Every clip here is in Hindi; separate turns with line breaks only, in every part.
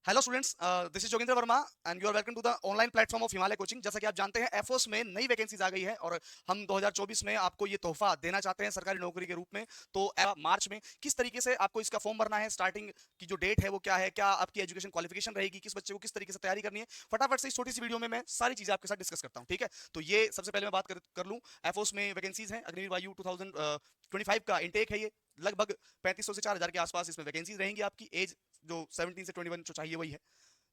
Hello students, this is Joginder Verma and you are welcome to the online platform of Himalaya coaching. जैसा कि आप जानते हैं एफओस में नई वैकेंसीज आ गई है और हम 2024 में आपको ये तोहफा देना चाहते हैं सरकारी नौकरी के रूप में। तो मार्च में किस तरीके से आपको इसका फॉर्म भरना है, स्टार्टिंग की जो डेट है वो क्या है, क्या आपकी एजुकेशन क्वालिफिकेशन रहेगी, किस बच्चे को किस तरीके से तैयारी करनी है, फटाफट से इस छोटी सी वीडियो में मैं सारी चीजें आपके साथ डिस्कस करता हूँ। ठीक है, तो ये सबसे पहले मैं बात कर लूँ। एफओस में वैकेंसीज हैं, अग्निवीर वायु 2025 का इंटेक है ये। लगभग 3500 से 4000 के आसपास इसमें वैकेंसीज रहेंगी। आपकी एज जो 17 से 21 जो चाहिए वही है।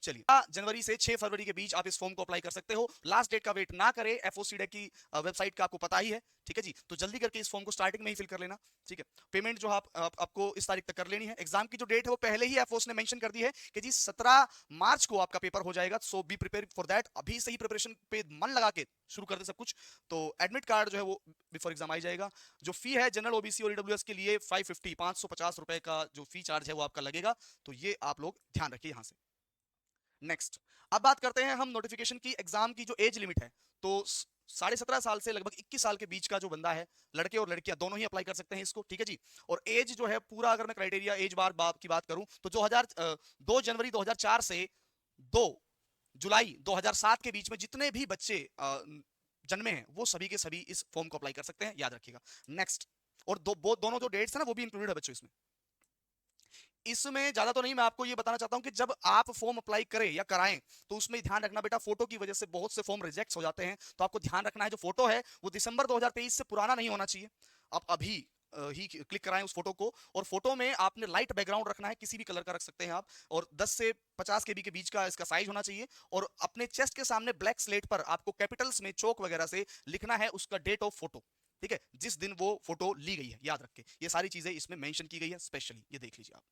चलिए, जनवरी से 6 फरवरी के बीच आप इस फॉर्म को अप्लाई कर सकते हो। लास्ट डेट का वेट ना करें, एफओसीडे की वेबसाइट का आपको पता ही है। ठीक है जी, तो जल्दी करके इस फॉर्म को स्टार्टिंग में ही फिल कर लेना। ठीक है, पेमेंट जो आपको इस तारीख तक कर लेनी है। एग्जाम की जो डेट है वो पहले ही एफओस ने मेंशन कर दी है कि जी 17 मार्च को आपका पेपर हो जाएगा। सो बी प्रिपेयर फॉर दैट। अभी से ही प्रिपरेशन पे मन लगा के शुरू कर दे सब कुछ। तो एडमिट कार्ड जो है वो बिफोर एग्जाम आ जाएगा। जो फी है जनरल ओबीसी और ईडब्ल्यूएस के लिए 550 रुपए का जो फी चार्ज है वो आपका लगेगा। तो ये आप लोग ध्यान रखिए यहां से। नेक्स्ट, अब बात करते हैं हम नोटिफिकेशन की। एग्जाम की जो एज लिमिट है, तो 17.5 साल से लगभग 21 साल के बीच का जो बंदा है, लड़के और लड़कियां दोनों ही अप्लाई कर सकते हैं इसको। ठीक है जी, और एज जो है पूरा, अगर मैं क्राइटेरिया एज बार बाप की बात करूं तो 2 जनवरी 2004 से 2 जुलाई 2007 के बीच में जितने भी बच्चे जन्मे हैं वो सभी के सभी इस फॉर्म को अप्लाई कर सकते हैं, याद रखिएगा। नेक्स्ट, और दोनों जो डेट्स है ना वो भी इंक्लूडेड है बच्चों इसमें। इसमें ज्यादा तो नहीं, मैं आपको ये बताना चाहता हूं कि जब आप फॉर्म अप्लाई करें या कराएं तो उसमें ध्यान रखना बेटा, फोटो की वजह से बहुत से फॉर्म रिजेक्ट हो जाते हैं। तो आपको ध्यान रखना है जो फोटो है वो दिसंबर 2023 से पुराना नहीं होना चाहिए। आप अभी ही क्लिक कराएं उस फोटो को। और फोटो में आपने लाइट बैकग्राउंड रखना है, किसी भी कलर का रख सकते हैं आप। और 10 से 50 केबी के बीच का इसका साइज होना चाहिए। और अपने चेस्ट के सामने ब्लैक स्लेट पर आपको कैपिटल्स में चौक वगैरह से लिखना है उसका डेट ऑफ फोटो। ठीक है, जिस दिन वो फोटो ली गई है, याद रखें ये सारी चीजें इसमें मेंशन की गई है स्पेशली, ये देख लीजिए आप।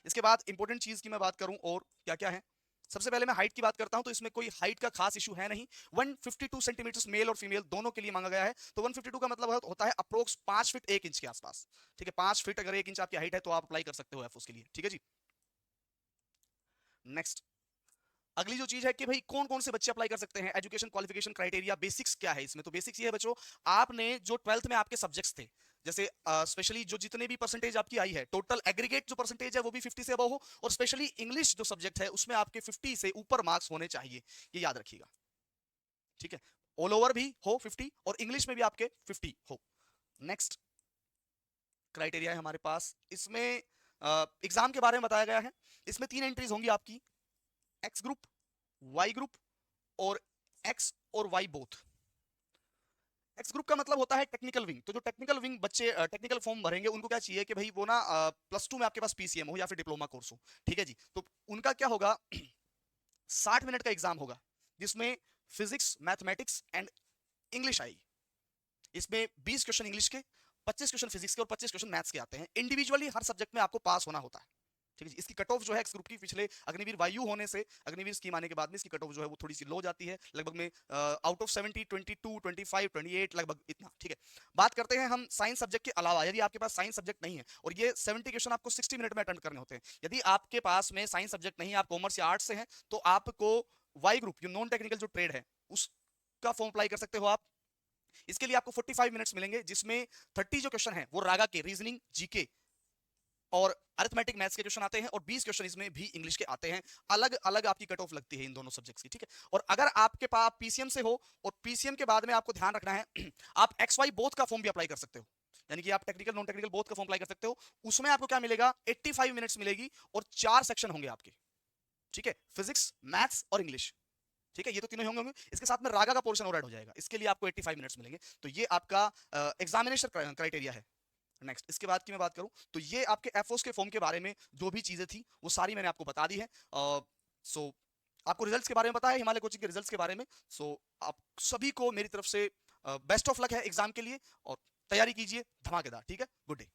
इसके बाद इंपॉर्टेंट चीज की मैं बात करूं और क्या क्या है। सबसे पहले मैं हाइट की बात करता हूं, तो इसमें कोई हाइट का खास इशू है नहीं। 152 सेंटीमीटर मेल और फीमेल दोनों के लिए मांगा गया है। तो 152 का मतलब होता है अप्रोक्स 5 फीट 1 इंच के आसपास। ठीक है, 5 फीट अगर 1 इंच आपकी हाइट है तो आप अप्लाई कर सकते हो एफ के लिए। ठीक है जी। नेक्स्ट, अगली जो चीज है कि भाई कौन कौन से बच्चे अप्लाई कर सकते हैं, एजुकेशन क्वालिफिकेशन क्राइटेरिया, बेसिक्स क्या है इसमें। तो बेसिक्स ये है बच्चों, आपने जो 12th में आपके सब्जेक्ट्स थे, जैसे स्पेशली जो जितने भी परसेंटेज आपकी आई है, टोटल एग्रीगेट जो परसेंटेज है वो भी 50 से अबव हो। और स्पेशली इंग्लिश जो सब्जेक्ट है उसमें आपके 50 से ऊपर मार्क्स होने चाहिए, ये याद रखिएगा। ठीक है, ऑल ओवर भी हो 50 और इंग्लिश में भी आपके 50 हो। नेक्स्ट क्राइटेरिया है हमारे पास इसमें, एग्जाम के बारे में बताया गया है। इसमें 3 एंट्रीज होंगी आपकी, एक्स ग्रुप, वाई ग्रुप और एक्स और वाई बोथ। एक्स ग्रुप का मतलब होता है टेक्निकल विंग। तो जो टेक्निकल विंग बच्चे टेक्निकल फॉर्म भरेंगे उनको क्या चाहिए कि भाई वो ना +2 में आपके पास पीसीएम हो या फिर डिप्लोमा कोर्स हो। ठीक है जी, तो उनका क्या होगा 60 मिनट का एग्जाम होगा जिसमें फिजिक्स, मैथमेटिक्स एंड इंग्लिश आएगी। इसमें 20 क्वेश्चन इंग्लिश के, 25 क्वेश्चन फिजिक्स के और 25 क्वेश्चन मैथ्स के आते हैं। इंडिविजुअली हर सब्जेक्ट में आपको पास होना होता है। ठीक है, इसकी कट ऑफ जो है एक्स ग्रुप की पिछले अग्निवीर वायु होने से, अग्निवीर स्कीम आने के बाद में इसकी कट ऑफ जो है वो थोड़ी सी लो जाती है, लगभग में आउट ऑफ 70 22 25 28 लगभग इतना। ठीक है, बात करते हैं हम साइंस सब्जेक्ट के अलावा। यदि आपके पास साइंस सब्जेक्ट नहीं है, और ये 70 क्वेश्चन आपको 60 मिनट में अटेंड करने होते हैं, यदि आपके पास में साइंस सब्जेक्ट नहीं है, आप कॉमर्स या आर्ट्स से हैं, तो आपको वाई ग्रुप जो नॉन टेक्निकल जो ट्रेड है उसका फॉर्म अप्लाई कर सकते हो आप। इसके लिए आपको 45 मिनट्स मिलेंगे, जिसमें 30 जो क्वेश्चन है वो रागा के, रीजनिंग, जीके और अरिथमेटिक मैथ्स के क्वेश्चन आते हैं, और 20 क्वेश्चन इसमें भी इंग्लिश के आते हैं। अलग अलग आपकी कट ऑफ लगती है इन दोनों सब्जेक्ट्स की। ठीक है, और अगर आपके पास पीसीएम से हो, और पीसीएम के बाद में आपको ध्यान रखना है आप एक्स वाई बोथ का फॉर्म भी अप्लाई कर सकते हो, यानी कि आप टेक्निकल नॉन टेक्निकल बोथ का फॉर्म अप्लाई कर सकते हो। उसमें आपको क्या मिलेगा, 85 मिनट्स मिलेगी और 4 सेक्शन होंगे आपके। ठीक है, फिजिक्स, मैथ्स और इंग्लिश। ठीक है, ये तो तीनों होंगे। इसके साथ में रागा का पोर्शन और ऐड हो जाएगा, इसके लिए आपको 85 मिनट्स मिलेंगे। तो ये आपका एग्जामिनेशन क्राइटेरिया है। नेक्स्ट, इसके बाद की मैं बात करूं तो ये आपके एफओस के फॉर्म के बारे में जो भी चीजें थी वो सारी मैंने आपको बता दी है। सो आपको रिजल्ट्स के बारे में पता है, हिमालय कोचिंग के रिजल्ट्स के बारे में। सो आप सभी को मेरी तरफ से बेस्ट ऑफ लक है एग्जाम के लिए, और तैयारी कीजिए धमाकेदार। ठीक है, गुड डे।